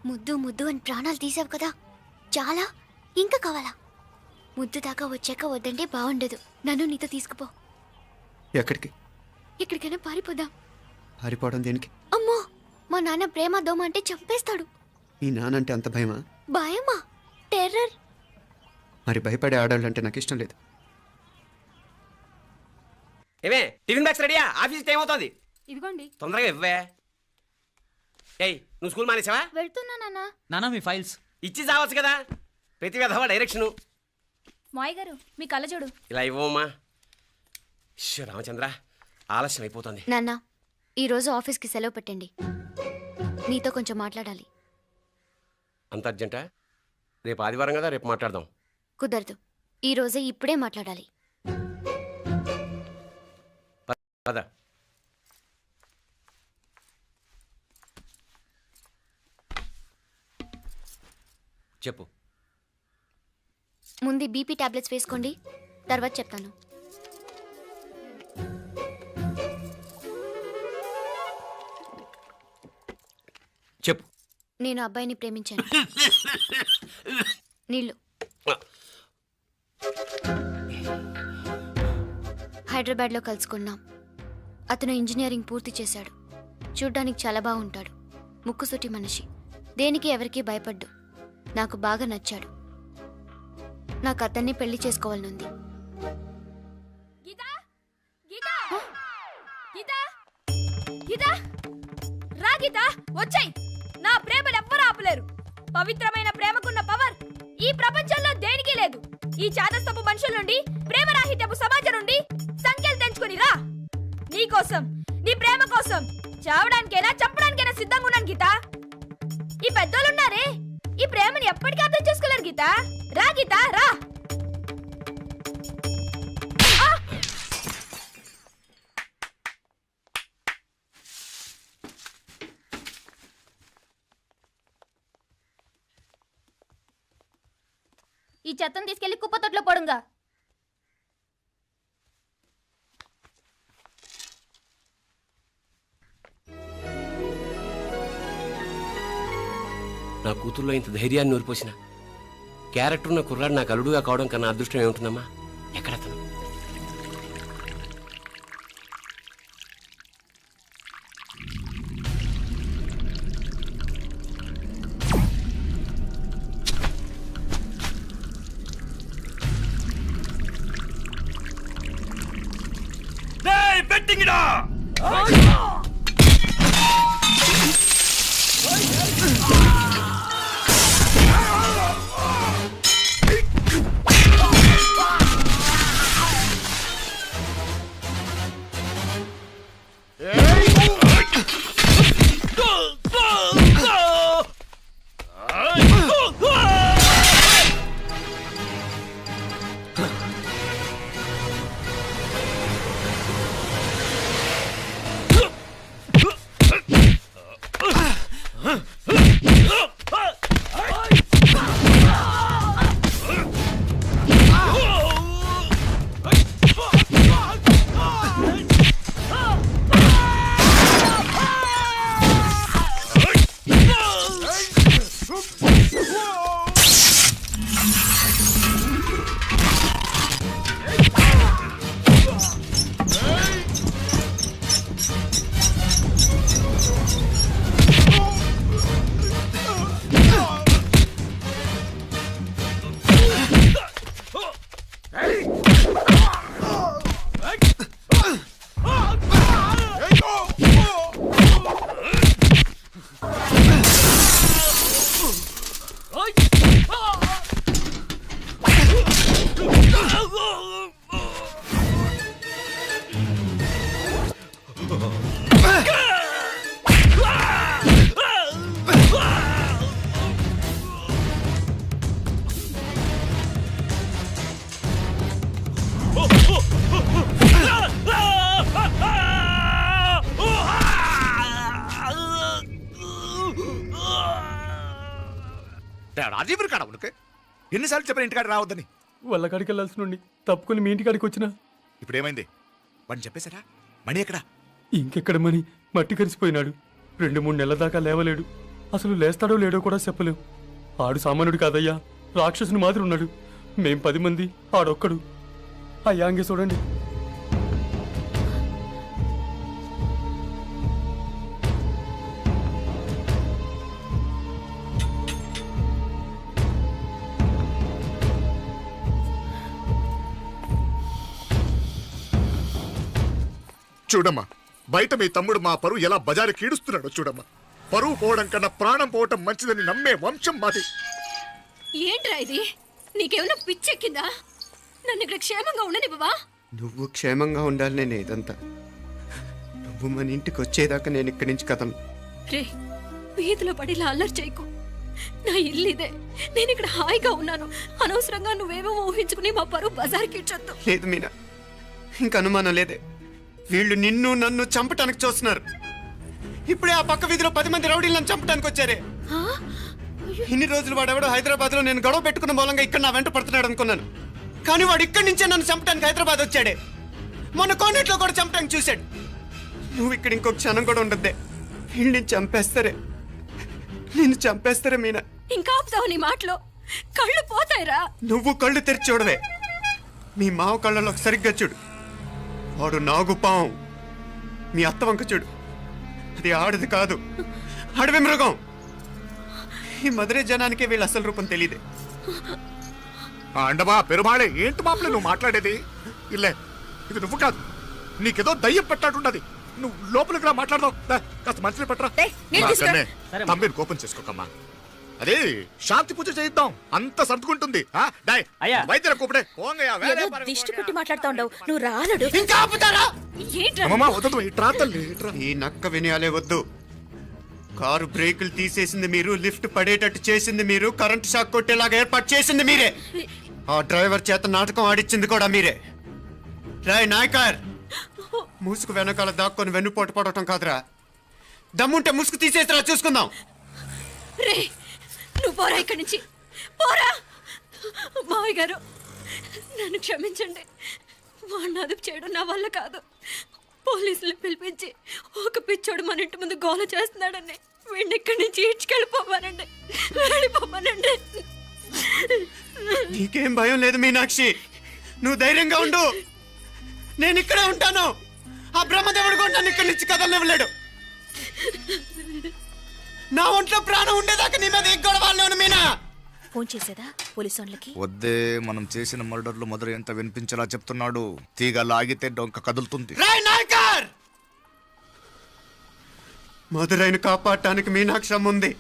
ముద్దు ముద్దు అని ప్రాణాలు తీసావు కదా, చాలా ఇంకా కావాలా? ముద్దు దాకా వచ్చాక వద్దంటే బాగుండదు. నన్ను నీతో తీసుకుపో. ఎక్కడికి? ఎక్కడికైనా పారిపోదాం. పారిపోవడం దేనికి? అమ్మో, మా నాన్న ప్రేమ దోమ అంటే చంపేస్తాడు. ఈ నానంటే అంత భయమా? భయమా? టెర్రర్. మరి భయపడే ఆడాలంటే నాకు ఇష్టం లేదు. ఏమే టిఫిన్ బాక్స్ రెడీయా? ఆఫీస్ టైం అవుతుంది. ఇదిగోండి. తొందరగా ఇవ్వే. ఏయ్, నువ్వు స్కూల్ మానేసావా? వెళ్తున్నా నాన్న. నానా మీ ఫైల్స్ ఇచ్చి చావచ్చు కదా. ప్రతి విధవా డైరెక్షను. మాయ్ గారు మీ కళ్ళజోడు. ఇలా ఇవ్వమ్మా. రామచంద్ర, ఆలస్యం అయిపోతుంది. నాన్న, ఈరోజు ఆఫీస్కి సెలవు పెట్టండి. నీతో కొంచెం మాట్లాడాలి. అంత అర్జెంటా? రేపు ఆదివారం కదా, రేపు మాట్లాడదాం. కుదరదు, ఈరోజే ఇప్పుడే మాట్లాడాలి. పద. చెప్పు. ముందు బీపీ టాబ్లెట్స్ వేసుకోండి, తర్వాత చెప్తాను. చెప్పు. నేను అబ్బాయిని ప్రేమించాను. నీళ్ళు. హైదరాబాద్లో కలుసుకున్నాం. అతను ఇంజనీరింగ్ పూర్తి చేశాడు. చూడ్డానికి చాలా బాగుంటాడు. ముక్కుసూటి మనిషి. దేనికి ఎవరికీ భయపడ్డు. నాకు బాగా నచ్చాడు. నాకు అతన్ని పెళ్లి చేసుకోవాలనుంది. వచ్చాయి. నా ప్రేమను ఎవ్వరూ ఆపలేరు. పవిత్రమైన ప్రేమకున్న పవర్ ఈ ప్రపంచంలో దేనికి లేదు. ఈ చాదస్తపు మనుషుల నుండి, ప్రేమరాహిత్యపు సమాజం నుండి సంఖ్యలు తెంచుకుని రా. నీ కోసం, నీ ప్రేమ కోసం చావడానికైనా చంపడానికైనా సిద్ధంగా ఉన్నాను గీత. ఈ పెద్దోళ్ళున్నారే, ఈ ప్రేమని ఎప్పటికీ అర్థం చేసుకోలేరు గీత. రా గీత, రా. ఈ చెత్తను తీసుకెళ్లి కుప్పతొట్లో పడుంగా. నా కూతుర్లో ఇంత ధైర్యాన్ని నూరిపోసిన క్యారెక్టర్ ఉన్న కుర్రాడు నాకు అల్లుడుగా కావడం కన్నా అదృష్టం ఏముంటుందమ్మా? ఎక్కడతను? రాజీవుడు కాడ ఉనకే ఎన్నిసార్లు చెప్పిన ఇంటికాడ రావద్దని. వాళ్ళ కాడికి వెళ్ళాల్సి నుండి తప్పుకొని మీ ఇంటికాడికి వచ్చినా ఇప్పుడు ఏమైంది? వాడిని చెప్పేశారా? మణి ఎక్కడా? ఇంకెక్కడ మని మట్టి కరిసిపోయినాడు. 2-3 నెలల దాకా లేవలేడు. అసలు లేస్తాడో లేడో కూడా చెప్పలేం. ఆడు సామాన్యుడు కాదయ్యా, రాక్షసుని మాదిరి ఉన్నాడు. మేం 10 మంది, ఆడొక్కడు. అయ్యా అంగే చూడండి. చూడమ్మా, బయట మీ తమ్ముడు మా పరువు ఎలా బజారు కీడుస్తున్నాడో చూడమ్మా. పరువు పోవడం కన్నా ప్రాణం పోవటం మంచిదని నమ్మే వంశం మాది. ఏంట్రా ఇది? నీకేమైనా పిచ్చెక్కిందా? నన్ను ఇక్కడ క్షేమంగా ఉండని బాబా. నువ్వు క్షేమంగా ఉండాలి. నేను ఇదంతా నువ్వు మన ఇంటికి వచ్చేదాకా నేను ఇక్కడి నుంచి కదలను. రే, వీధిలో పడి ఇలా అల్లరి చేయకు. నా ఇల్లు ఇదే, నేను ఇక్కడ హాయిగా ఉన్నాను. అనవసరంగా నువ్వేమో ఊహించుకుని మా పరువు బజార్కి ఇచ్చొద్దు. లేదు మీనా, ఇంక అనుమానం లేదే. వీళ్ళు నిన్ను నన్ను చంపటానికి చూస్తున్నారు. ఇప్పుడే ఆ పక్క వీధిలో 10 మంది రౌడీలను చంపడానికి వచ్చారే. ఇన్ని రోజులు వాడెవడో హైదరాబాద్ లో నేను గొడవ పెట్టుకున్న మూలంగా ఇక్కడ నా వెంట పడుతున్నాడు అనుకున్నాను. కానీ వాడు ఇక్కడి నుంచే నన్ను చంపడానికి హైదరాబాద్ వచ్చాడే. మొన్న కోనేట్లో కూడా చంపడానికి చూశాడు. నువ్వు ఇక్కడ ఇంకొక క్షణం కూడా ఉండద్దే. వీళ్ళని చంపేస్తారే, నిన్ను చంపేస్తారే మీనా. ఇంకా ఆపుతావు నీ మాటలో? కళ్ళు పోతాయిరా. నువ్వు కళ్ళు తెరిచి చూడవే. మీ మావ కళ్ళలో సరిగ్గా చూడు. వాడు నాగుపాం. మీ అత్త వంక చూడు, అది ఆడది కాదు, అడవి మృగం. ఈ మధుரை జనానికే వీళ్ళ అసలు రూపం తెలియదే. అండమా పెరుమాళే, ఏంటి మాపలే నువ్వు మాట్లాడేది? ఇల్లే, ఇది నువ్వు కాదు, నీకేదో దయ్యం పట్టాడున్నది. నువ్వు లోపలికి రా, మాట్లాడదాం. కాస్త మంచిని పట్టరా. తమ్మిని కోపం చేసుకోకమ్మా. అదే శాంతి పూజ చేయిద్దాం, అంత సర్దుకుంటుంది. వైద్యుల కూపడే దిష్టి పెట్టి మాట్లాడుతా ఉండవు. నువ్వు రానడు. ఇంకా ఆపుతారా? వద్దు, ఇట్రా తల్లి, ఇట్రా. ఈ నక్క వినయాలే వద్దు. కారు బ్రేకులు తీసేసింది మీరు, లిఫ్ట్ పడేటట్టు చేసింది మీరు, కరెంటు షాక్ కొట్టేలాగా ఏర్పాటు చేసింది మీరే. ఆ డ్రైవర్ చేత నాటకం ఆడిచ్చింది కూడా మీరే. రాయ్ నాయకర్, ముసుగు వెనకాల దాక్కొని వెన్నుపోటు పడటం కాదురా. దమ్ముంటే ముసుగు తీసేసిరా, చూసుకుందాం. రే, నువ్వు పోరా ఇక్కడి నుంచి, పోరా. మావయ్య గారు, నన్ను క్షమించండి. వాడిని అదుపు చేయడం నా వల్ల కాదు. పోలీసులు పిలిపించి ఒక పిచ్చోడు మన ఇంటి ముందు గోల చేస్తున్నాడని వీడిని ఇక్కడి నుంచి ఈడ్చుకెళ్ళిపోవానండి, వెళ్ళిపోవానండి. నీకేం భయం లేదు మీనాక్షి, నువ్వు ధైర్యంగా ఉండు. నేను ఇక్కడే ఉంటాను. ఆ బ్రహ్మదేవుడు కూడా నన్ను ఇక్కడి నుంచి కదలనివ్వలేడు. నా ఒంట్లో ప్రాణం ఉండేదాకా నీ మీద ఎగ్గొడవాళ్ళను మీనా. ఫోన్ చేసేదా పోలీసు వాళ్ళకి? వద్దే, మనం చేసిన మర్డర్లు మొదలు ఎంత వినిపించేలా చెప్తున్నాడు. తీగ లాగితే డొంక కదులుతుంది. రాయ్ నాయకర్, మధురైను కాపాడటానికి మీనాక్షి ఉంది.